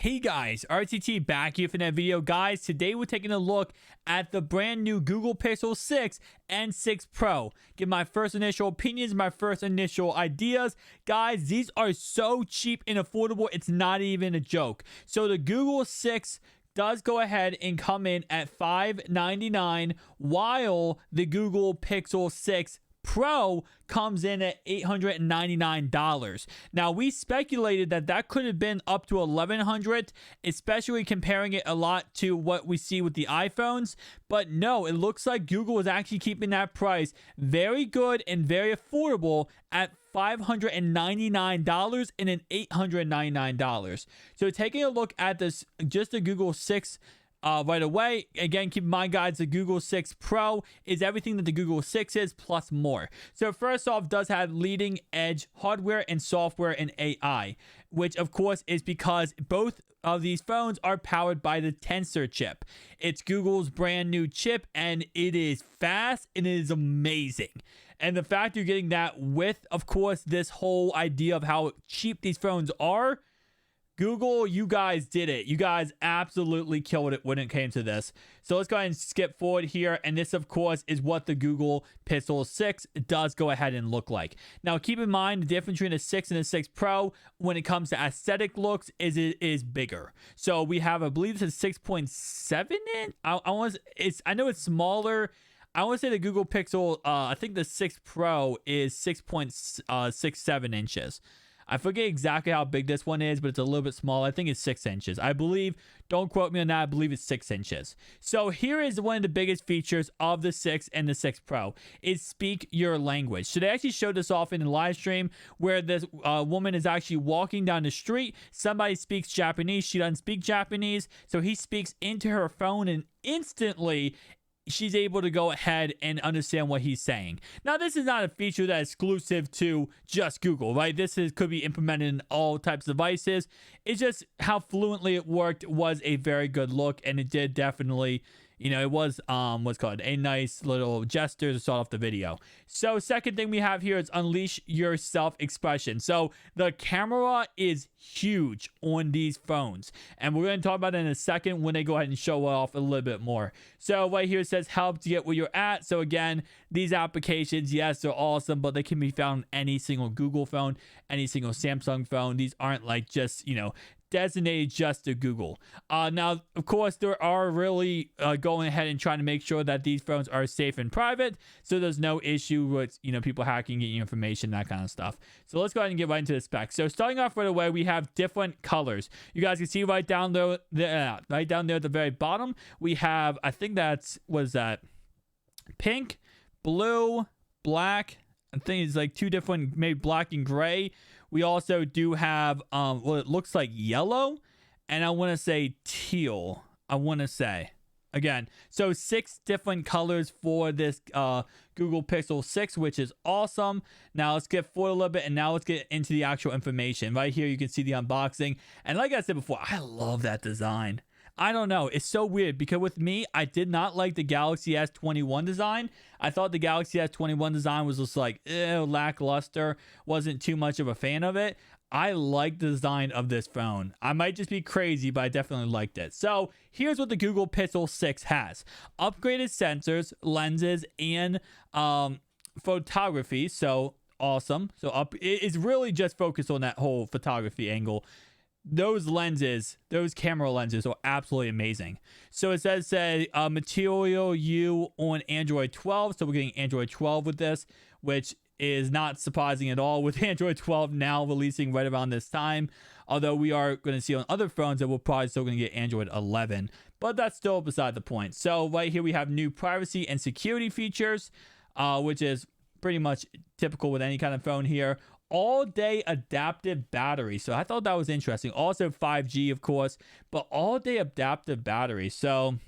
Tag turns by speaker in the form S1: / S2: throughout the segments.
S1: Hey guys, RTT back here for that video. Guys, today we're taking a look at the brand new Google Pixel 6 and 6 Pro. Give my first initial opinions, my first initial ideas. Guys, these are so cheap and affordable, it's not even a joke. So the Google 6 does go ahead and come in at $599, while the Google Pixel 6 Pro comes in at $899. Now, we speculated that could have been up to $1,100, especially comparing it a lot to what we see with the iPhones. But no, it looks like Google is actually keeping that price very good and very affordable at $599 and an $899. So taking a look at this, just the Google 6 right away. Again, keep in mind, guys, the Google 6 Pro is everything that the Google 6 is plus more. So first off, it does have leading edge hardware and software and AI, which of course is because both of these phones are powered by the Tensor chip. It's Google's brand new chip, and it is fast and it is amazing. And the fact you're getting that with, of course, this whole idea of how cheap these phones are, Google, you guys did it. You guys absolutely killed it when it came to this. So let's go ahead and skip forward here. And this, of course, is what the Google Pixel 6 does go ahead and look like. Now, keep in mind, the difference between the 6 and the 6 Pro when it comes to aesthetic looks is it is bigger. So we have, I believe it's a 6.7 inch. I know it's smaller. I want to say the Google Pixel, I think the 6 Pro is 6.67 inches. I forget exactly how big this one is, but it's a little bit small. I think it's 6 inches. I believe, don't quote me on that, I believe it's 6 inches. So here is one of the biggest features of the 6 and the 6 Pro is speak your language. So they actually showed this off in a live stream where this woman is actually walking down the street. Somebody speaks Japanese. She doesn't speak Japanese. So he speaks into her phone, and instantly she's able to go ahead and understand what he's saying. Now, this is not a feature that's exclusive to just Google, right? Could be implemented in all types of devices. It's just how fluently it worked was a very good look, and it did definitely, it was what's called a nice little gesture to start off the video. So second thing we have here is unleash your self-expression. So the camera is huge on these phones, and we're going to talk about it in a second when they go ahead and show off a little bit more. So right here it says help to get where you're at. So again, these applications, yes, they're awesome, but they can be found on any single Google phone, any single Samsung phone. These aren't like just, designated just to Google. Now, of course, there are really going ahead and trying to make sure that these phones are safe and private, so there's no issue with people hacking, getting information, that kind of stuff. So let's go ahead and get right into the specs. So starting off right away, we have different colors. You guys can see right down there at the very bottom, we have, I think that pink, blue, black. I think it's like two different, maybe black and gray. We also do have it looks like yellow, and I want to say teal. Again, so 6 different colors for this Google Pixel 6, which is awesome. Now let's get forward a little bit, and now let's get into the actual information. Right here you can see the unboxing, and like I said before, I love that design. I don't know. It's so weird because with me, I did not like the Galaxy S21 design. I thought the Galaxy S21 design was just like, lackluster. Wasn't too much of a fan of it. I like the design of this phone. I might just be crazy, but I definitely liked it. So here's what the Google Pixel 6 has. Upgraded sensors, lenses, and photography. So awesome. So it's really just focused on that whole photography angle. Those camera lenses are absolutely amazing. So it says Material U on Android 12. So we're getting Android 12 with this, which is not surprising at all with Android 12 now releasing right around this time. Although we are going to see on other phones that we're probably still going to get Android 11. But that's still beside the point. So right here we have new privacy and security features, which is pretty much typical with any kind of phone here. All-day adaptive battery. So I thought that was interesting. Also 5G, of course, but all-day adaptive battery. So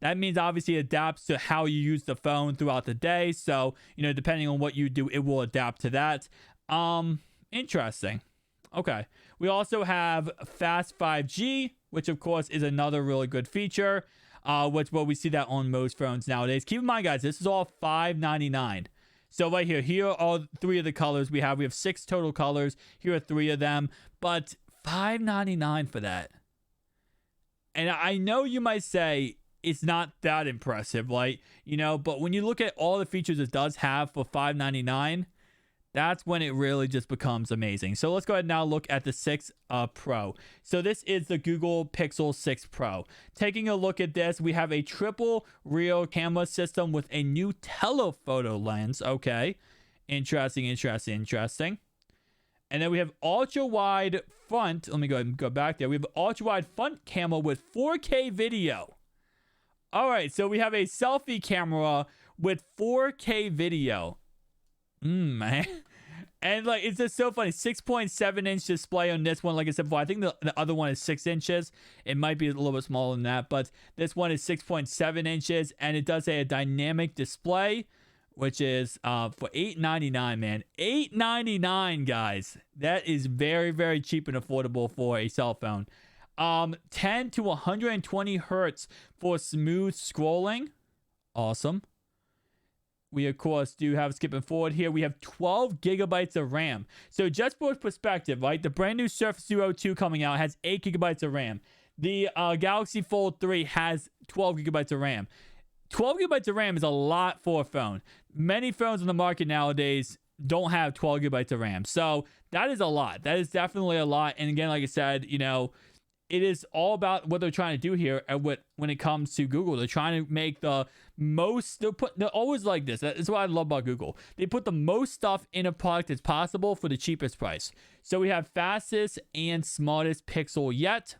S1: that means obviously it adapts to how you use the phone throughout the day. So, depending on what you do, it will adapt to that. Interesting. Okay. We also have fast 5G, which of course is another really good feature, we see that on most phones nowadays. Keep in mind, guys, this is all $599. So right here are 3 of the colors we have. We have 6 total colors. Here are 3 of them, but $5.99 for that. And I know you might say it's not that impressive, like, but when you look at all the features it does have for $599, that's when it really just becomes amazing. So let's go ahead and now look at the 6 Pro. So this is the Google Pixel 6 Pro. Taking a look at this, we have a triple rear camera system with a new telephoto lens. Okay, interesting. And then we have ultra wide front. Let me go ahead and go back there. We have ultra wide front camera with 4K video. All right, so we have a selfie camera with 4K video. Man. And like, it's just so funny. 6.7 inch display on this one. Like I said before, I think the other one is 6 inches. It might be a little bit smaller than that, but this one is 6.7 inches, and it does say a dynamic display, which is for $899, man. $899, guys. That is very, very cheap and affordable for a cell phone. 10 to 120 hertz for smooth scrolling. Awesome. We, of course, do have, skipping forward here, we have 12 gigabytes of RAM. So just for perspective, right, the brand new Surface Duo 2 coming out has 8 gigabytes of RAM. The Galaxy Fold 3 has 12 gigabytes of RAM. 12 gigabytes of RAM is a lot for a phone. Many phones on the market nowadays don't have 12 gigabytes of RAM. So that is a lot. That is definitely a lot. And again, like I said, it is all about what they're trying to do here when it comes to Google. They're trying to make the most, they're always like this. That's what I love about Google. They put the most stuff in a product as possible for the cheapest price. So we have fastest and smartest pixel yet.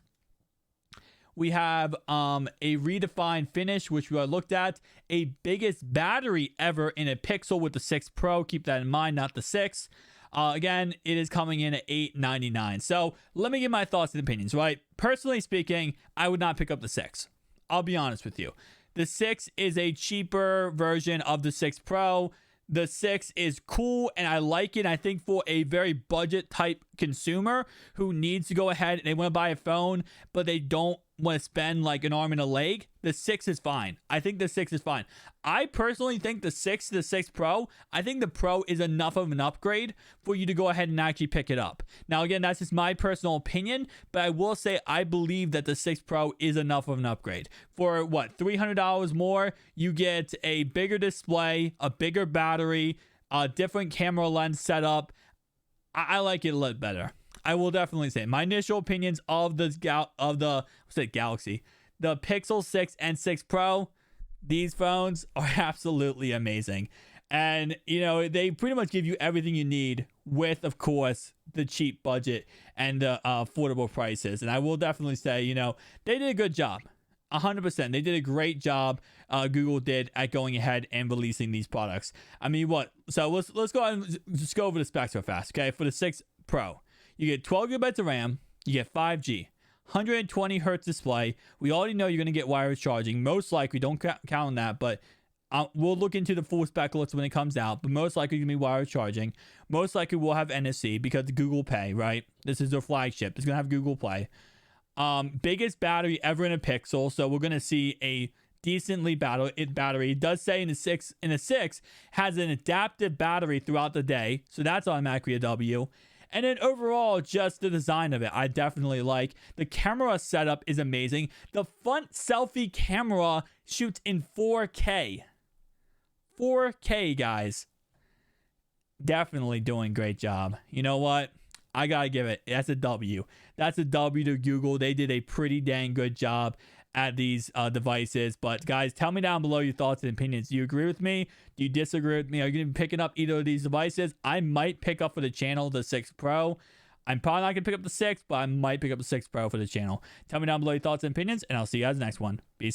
S1: We have a redefined finish, which we looked at. A biggest battery ever in a Pixel with the 6 Pro. Keep that in mind, not the 6. Again, it is coming in at $899. So let me give my thoughts and opinions, right? Personally speaking, I would not pick up the 6. I'll be honest with you. The 6 is a cheaper version of the 6 Pro. The 6 is cool and I like it. I think for a very budget type consumer who needs to go ahead and they want to buy a phone, but they don't want to spend like an arm and a leg, the 6 is fine. I think the 6 is fine. I personally think the 6 Pro, I think the Pro is enough of an upgrade for you to go ahead and actually pick it up. Now, again, that's just my personal opinion, but I will say I believe that the 6 Pro is enough of an upgrade. For what, $300 more, you get a bigger display, a bigger battery, a different camera lens setup. I like it a little better. I will definitely say my initial opinions of the Galaxy, the Pixel 6 and 6 Pro. These phones are absolutely amazing, and they pretty much give you everything you need with, of course, the cheap budget and the affordable prices. And I will definitely say, they did a good job. 100%. They did a great job. Google did at going ahead and releasing these products. I mean, what? So let's go ahead and just go over the specs real fast. Okay, for the 6 Pro. You get 12 gigabytes of RAM, you get 5G, 120 hertz display. We already know you're going to get wireless charging. Most likely, don't count on that, but we'll look into the full spec list when it comes out. But most likely, going to be wireless charging. Most likely, we'll have NFC because of Google Pay, right? This is their flagship. It's going to have Google Play. Biggest battery ever in a Pixel. So we're going to see a decently battery. It does say in the 6 has an adaptive battery throughout the day. So that's automatically a W. And then overall, just the design of it, I definitely like. The camera setup is amazing. The front selfie camera shoots in 4K. 4K, guys. Definitely doing a great job. You know what? I gotta give it. That's a W. That's a W to Google. They did a pretty dang good job at these devices. But guys, tell me down below your thoughts and opinions. Do you agree with me? Do you disagree with me? Are you going to be picking up either of these devices? I might pick up for the channel the 6 Pro. I'm probably not going to pick up the 6, but I might pick up the 6 Pro for the channel. Tell me down below your thoughts and opinions, and I'll see you guys next one. Peace.